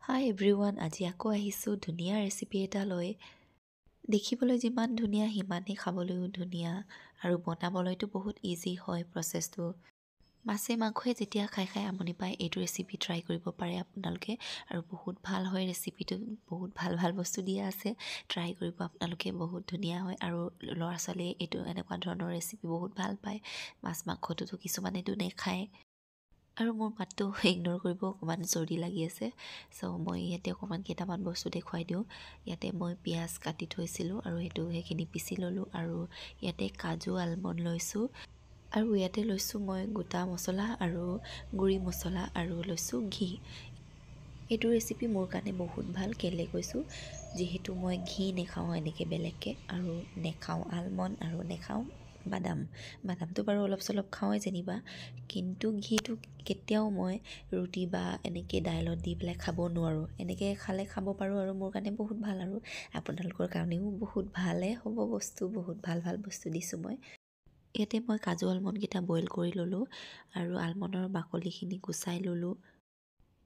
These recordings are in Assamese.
হাই এভৰিৱান, আজি আকৌ আহিছোঁ ধুনীয়া ৰেচিপি এটা লৈ। দেখিবলৈ যিমান ধুনীয়া সিমানেই খাবলৈও ধুনীয়া আৰু বনাবলৈতো বহুত ইজি হয় প্ৰচেছটো। মাছে মাংসই যেতিয়া খাই খাই আমনি পায় এইটো ৰেচিপি ট্ৰাই কৰিব পাৰে আপোনালোকে আৰু বহুত ভাল হয় ৰেচিপিটো। বহুত ভাল ভাল বস্তু দিয়া আছে, ট্ৰাই কৰিব আপোনালোকে। বহুত ধুনীয়া হয় আৰু ল'ৰা ছোৱালীয়ে এইটো এনেকুৱা ধৰণৰ ৰেচিপি বহুত ভাল পায়। মাছ মাংসটোতো কিছুমানেতো নেখায় আৰু মোৰ মাতটো ইগন'ৰ কৰিব, অকণমান চৰ্দি লাগি আছে। চ' মই ইয়াতে অকণমান কেইটামান বস্তু দেখুৱাই দিওঁ। ইয়াতে মই পিঁয়াজ কাটি থৈছিলোঁ আৰু সেইখিনি পিচি ল'লোঁ আৰু ইয়াতে কাজু আলমণ্ড লৈছোঁ আৰু ইয়াতে লৈছোঁ মই গোটা মছলা আৰু গুড়ি মছলা আৰু লৈছোঁ ঘি। এইটো ৰেচিপি মোৰ কাৰণে বহুত ভাল, কেলে কৈছোঁ যিহেতু মই ঘি নেখাওঁ এনেকৈ বেলেগকৈ, আৰু নেখাওঁ আলমণ্ড আৰু নেখাওঁ বাদামটো বাৰু অলপ চলপ খাওঁৱেই যেনিবা, কিন্তু ঘিটো কেতিয়াও মই ৰুটি বা এনেকৈ দাইলত দি পেলাই খাব নোৱাৰোঁ। এনেকৈ খালে খাব পাৰোঁ আৰু মোৰ কাৰণে বহুত ভাল, আৰু আপোনালোকৰ কাৰণেও বহুত ভালেই হ'ব বস্তু। বহুত ভাল ভাল বস্তু দিছোঁ মই। ইয়াতে মই কাজু আলমণ্ডকেইটা বইল কৰি ল'লোঁ আৰু আলমণ্ডৰ বাকলিখিনি গুচাই ল'লোঁ।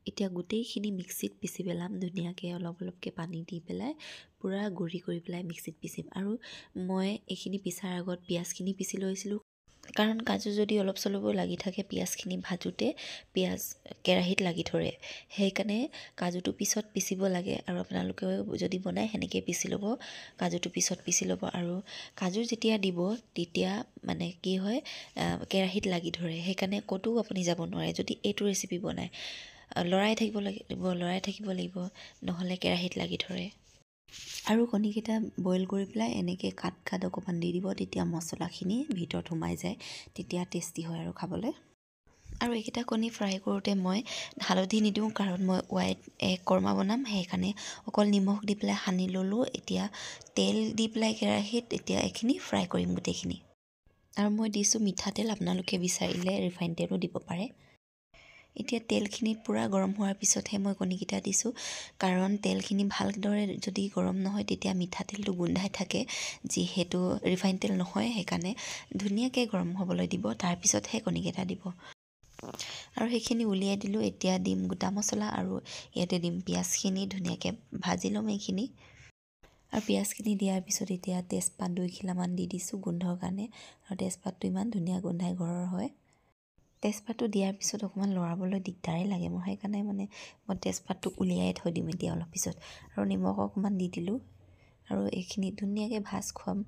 এতিয়া গোটেইখিনি মিক্সিত পিচি পেলাম ধুনীয়াকৈ, অলপ অলপকৈ পানী দি পেলাই পূৰা গুড়ি কৰি পেলাই মিক্সিত পিচিম। আৰু মই এইখিনি পিছাৰ আগত পিঁয়াজখিনি পিচি লৈছিলোঁ, কাৰণ কাজু যদি অলপ চলপো লাগি থাকে পিঁয়াজখিনি ভাজোঁতে পিঁয়াজ কেৰাহীত লাগি ধৰে। সেইকাৰণে কাজুটো পিছত পিচিব লাগে, আৰু আপোনালোকেও যদি বনায় সেনেকৈ পিচি ল'ব। কাজুটো পিছত পিচি ল'ব, আৰু কাজু যেতিয়া দিব তেতিয়া মানে কি হয়, কেৰাহীত লাগি ধৰে। সেইকাৰণে ক'তো আপুনি যাব নোৱাৰে যদি এইটো ৰেচিপি বনায়। লৰাই থাকিব লাগিব, নহ'লে কেৰাহীত লাগি ধৰে। আৰু কণীকেইটা বইল কৰি পেলাই এনেকৈ কাট অকণমান দি দিব, তেতিয়া মছলাখিনি ভিতৰত সোমাই যায়, তেতিয়া টেষ্টি হয় আৰু খাবলৈ। আৰু এইকেইটা কণী ফ্ৰাই কৰোঁতে মই হালধি নিদিওঁ, কাৰণ মই হোৱাইট এগ কৰ্মা বনাম, সেইকাৰণে অকল নিমখ দি পেলাই সানি ল'লোঁ। এতিয়া তেল দি পেলাই কেৰাহীত এতিয়া এইখিনি ফ্ৰাই কৰিম গোটেইখিনি। আৰু মই দিছোঁ মিঠাতেল, আপোনালোকে বিচাৰিলে ৰিফাইন তেলো দিব পাৰে। এতিয়া তেলখিনি পূৰা গৰম হোৱাৰ পিছতহে মই কণীকেইটা দিছোঁ, কাৰণ তেলখিনি ভালদৰে যদি গৰম নহয় তেতিয়া মিঠাতেলটো গোন্ধাই থাকে, যিহেতু ৰিফাইন তেল নহয়। সেইকাৰণে ধুনীয়াকৈ গৰম হ'বলৈ দিব, তাৰপিছতহে কণীকেইটা দিব। আৰু সেইখিনি উলিয়াই দিলোঁ। এতিয়া দিম গোটা মছলা আৰু ইয়াতে দিম পিঁয়াজখিনি, ধুনীয়াকৈ ভাজি ল'ম এইখিনি। আৰু পিঁয়াজখিনি দিয়াৰ পিছত এতিয়া তেজপাত 2 খিলামান দি দিছোঁ গোন্ধৰ কাৰণে, আৰু তেজপাতটো ইমান ধুনীয়া গোন্ধাই ঘৰৰ হয়। তেজপাতটো দিয়াৰ পিছত অকণমান লৰাবলৈ দিগদাৰেই লাগে মোৰ, সেইকাৰণে মই তেজপাতটো উলিয়াই থৈ দিম এতিয়া অলপ পিছত। আৰু নিমখ অকণমান দি দিলোঁ, আৰু এইখিনি ধুনীয়াকৈ ভাজ খুৱাম।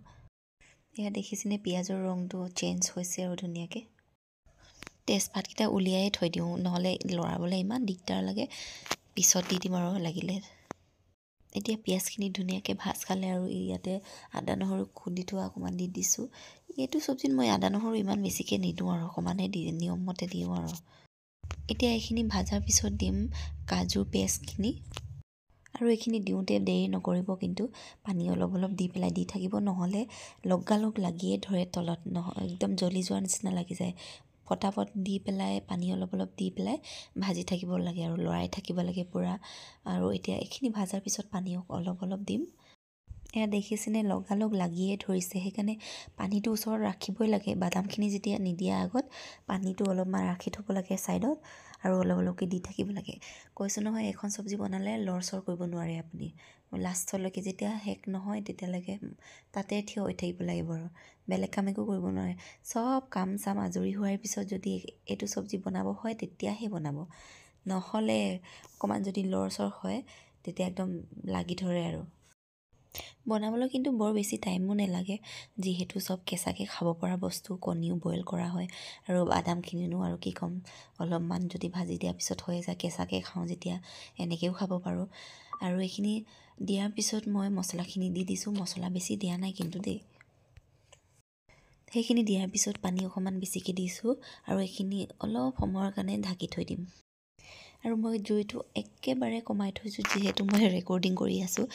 এয়া দেখিছেনে পিঁয়াজৰ ৰংটো চেঞ্জ হৈছে আৰু ধুনীয়াকৈ। তেজপাতকেইটা উলিয়াই থৈ দিওঁ, নহ'লে লৰাবলৈ ইমান দিগদাৰ লাগে। পিছত দি দিম আৰু লাগিলে। এতিয়া পিঁয়াজখিনি ধুনীয়াকৈ ভাজ খালে, আৰু ইয়াতে আদা নহৰু খুন্দি থোৱা অকণমান দি দিছোঁ। এইটো চব্জিত মই আদা নহৰু ইমান বেছিকৈ নিদিওঁ, আৰু অকণমানহে নিয়মমতে দিওঁ আৰু। এতিয়া এইখিনি ভাজাৰ পিছত দিম কাজুৰ পেষ্টখিনি, আৰু এইখিনি দিওঁতে দেৰি নকৰিব, কিন্তু পানী অলপ দি পেলাই দি থাকিব, নহ'লে লগালগ লাগিয়ে ধৰে তলত, একদম জ্বলি যোৱাৰ নিচিনা লাগি যায়। পটাপট দি পেলাই পানী অলপ দি পেলাই ভাজি থাকিব লাগে, আৰু লৰাই থাকিব লাগে পূৰা। আৰু এতিয়া এইখিনি ভাজাৰ পিছত পানী অলপ দিম। এয়া দেখিছেনে লগালগ লাগিয়ে ধৰিছে, সেইকাৰণে পানীটো ওচৰত ৰাখিবই লাগে। বাদামখিনি যেতিয়া নিদিয়া আগত পানীটো অলপমান ৰাখি থ'ব লাগে ছাইডত, আৰু অলপকৈ দি থাকিব লাগে। কৈছোঁ নহয়, এখন চব্জি বনালে লৰচৰ কৰিব নোৱাৰে আপুনি। লাষ্টলৈকে যেতিয়া শেষ নহয় তেতিয়ালৈকে তাতে থিয় হৈ থাকিব লাগিব, আৰু বেলেগ কাম একো কৰিব নোৱাৰে। চব কাম চাম আজৰি হোৱাৰ পিছত যদি এইটো চব্জি বনাব হয় তেতিয়াহে বনাব, নহ'লে অকণমান যদি লৰচৰ হয় তেতিয়া একদম লাগি ধৰে। আৰু বনাবলৈ কিন্তু বৰ বেছি টাইমো নালাগে, যিহেতু চব কেঁচাকৈ খাব পৰা বস্তু। কণীও বইল কৰা হয়, আৰু বাদামখিনিনো আৰু কি ক'ম, অলপমান যদি ভাজি দিয়াৰ পিছত হৈ যায়। কেঁচাকৈ খাওঁ যেতিয়া এনেকৈও খাব পাৰোঁ। আৰু এইখিনি দিয়াৰ পিছত মই মছলাখিনি দি দিছোঁ। মছলা বেছি দিয়া নাই কিন্তু দেই। সেইখিনি দিয়াৰ পিছত পানী অকণমান বেছিকৈ দিছোঁ, আৰু এইখিনি অলপ সময়ৰ কাৰণে ঢাকি থৈ দিম। আৰু মই জুইটো একেবাৰে কমাই থৈছোঁ, যিহেতু মই ৰেকৰ্ডিং কৰি আছোঁ।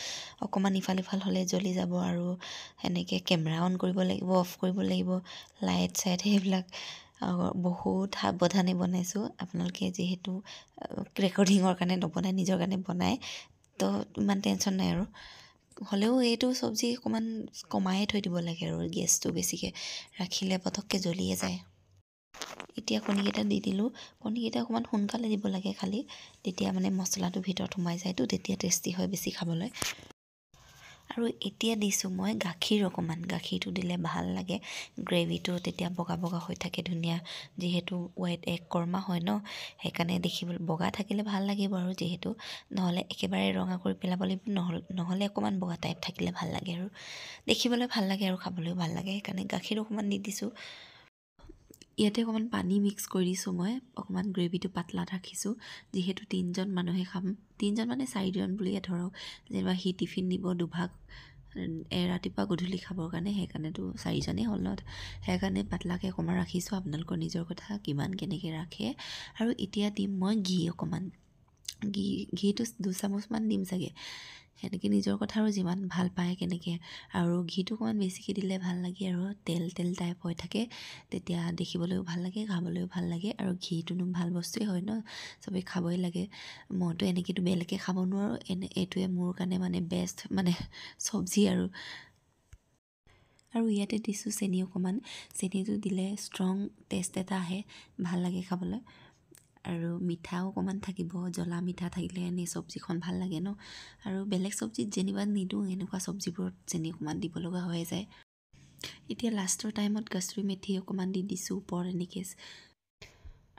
অকণমান ইফাল সিফাল হ'লে জ্বলি যাব, আৰু সেনেকৈ কেমেৰা অন কৰিব লাগিব, অফ কৰিব লাগিব, লাইট চাইট সেইবিলাক বহুত সাৱধানে বনাইছোঁ। আপোনালোকে যিহেতু ৰেকৰ্ডিঙৰ কাৰণে নবনায়, নিজৰ কাৰণে বনায়, তো ইমান টেনশ্যন নাই। আৰু হ'লেও এইটো চব্জি অকণমান কমায়ে থৈ দিব লাগে, আৰু গেছটো বেছিকৈ ৰাখিলে পটককৈ জ্বলিয়ে যায়। এতিয়া কণীকেইটা দি দিলোঁ। কণীকেইটা অকণমান সোনকালে দিব লাগে খালি, তেতিয়া মানে মছলাটো ভিতৰত সোমাই যায়তো, তেতিয়া টেষ্টি হয় বেছি খাবলৈ। আৰু এতিয়া দিছোঁ মই গাখীৰ অকণমান, গাখীৰটো দিলে ভাল লাগে, গ্ৰেভিটো তেতিয়া বগা বগা হৈ থাকে ধুনীয়া, যিহেতু ৱাইট এগ কৰ্মা হয় ন, সেইকাৰণে দেখিবলৈ বগা থাকিলে ভাল লাগিব আৰু যিহেতু, নহ'লে একেবাৰে ৰঙা কৰি পেলাব লাগিব, নহ'লে অকণমান বগা টাইপ থাকিলে ভাল লাগে আৰু দেখিবলৈ ভাল লাগে আৰু খাবলৈও ভাল লাগে, সেইকাৰণে গাখীৰ অকণমান দি দিছোঁ। ইয়াতে অকণমান পানী মিক্স কৰি দিছোঁ মই, অকণমান গ্ৰেভিটো পাতলা ৰাখিছোঁ, যিহেতু 3জন মানুহে খাম, 3জন মানে 4জন বুলিয়ে ধৰক, যেনিবা সি টিফিন নিব দুভাগ, ৰাতিপুৱা গধূলি খাবৰ কাৰণে, সেইকাৰণেতো 4জনেই হ'ল ন, সেইকাৰণে পাতলাকৈ অকণমান ৰাখিছোঁ, আপোনালোকৰ নিজৰ কথা কিমান কেনেকৈ ৰাখে। আৰু এতিয়া দিম মই ঘি অকণমান, ঘিটো 2 চামুচমান দিম চাগে, সেনেকৈ নিজৰ কথা আৰু যিমান ভাল পায় কেনেকৈ, আৰু ঘিটো অকণমান বেছিকৈ দিলে ভাল লাগে আৰু তেল তেল টাইপ হৈ থাকে, তেতিয়া দেখিবলৈও ভাল লাগে, খাবলৈও ভাল লাগে, আৰু ঘিটোনো ভাল বস্তুৱেই হয় ন, চবেই খাবই লাগে। মইতো এনেকৈতো বেলেগকৈ খাব নোৱাৰোঁ, এইটোৱে মোৰ কাৰণে মানে বেষ্ট মানে চব্জি আৰু ইয়াতে দিছোঁ চেনি অকণমান, চেনিটো দিলে ষ্ট্ৰং টেষ্ট এটা আহে, ভাল লাগে খাবলৈ, আৰু মিঠাও অকণমান থাকিব, জ্বলা মিঠা থাকিলে এনেই চব্জিখন ভাল লাগে ন, আৰু বেলেগ চব্জিত যেনিবা নিদিওঁ, এনেকুৱা চব্জিবোৰত চেনি অকণমান দিব লগা হৈ যায়। এতিয়া লাষ্টৰ টাইমত কষ্টুৰি মেথি অকণমান দি দিছোঁ ওপৰত এনেকৈ,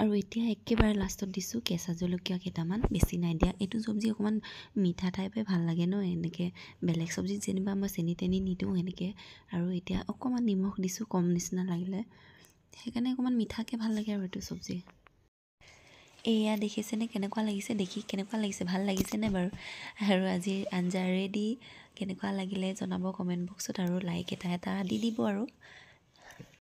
আৰু এতিয়া একেবাৰে লাষ্টত দিছোঁ কেঁচা জলকীয়া কেইটামান, বেছি নাই দিয়া, এইটো চব্জি অকণমান মিঠা টাইপে ভাল লাগে ন, এনেকৈ বেলেগ চব্জিত যেনিবা মই চেনি তেনি নিদিওঁ এনেকৈ, আৰু এতিয়া অকণমান নিমখ দিছোঁ কম নিচিনা লাগিলে, সেইকাৰণে অকণমান মিঠাকৈ ভাল লাগে আৰু এইটো চব্জি। এয়া দেখিছেনে কেনেকুৱা লাগিছে, দেখি কেনেকুৱা লাগিছে, ভাল লাগিছেনে বাৰু? আৰু আজিৰ আঞ্জা ৰেডি, কেনেকুৱা লাগিলে জনাব কমেণ্ট বক্সত, আৰু লাইক এটা দি দিব আৰু।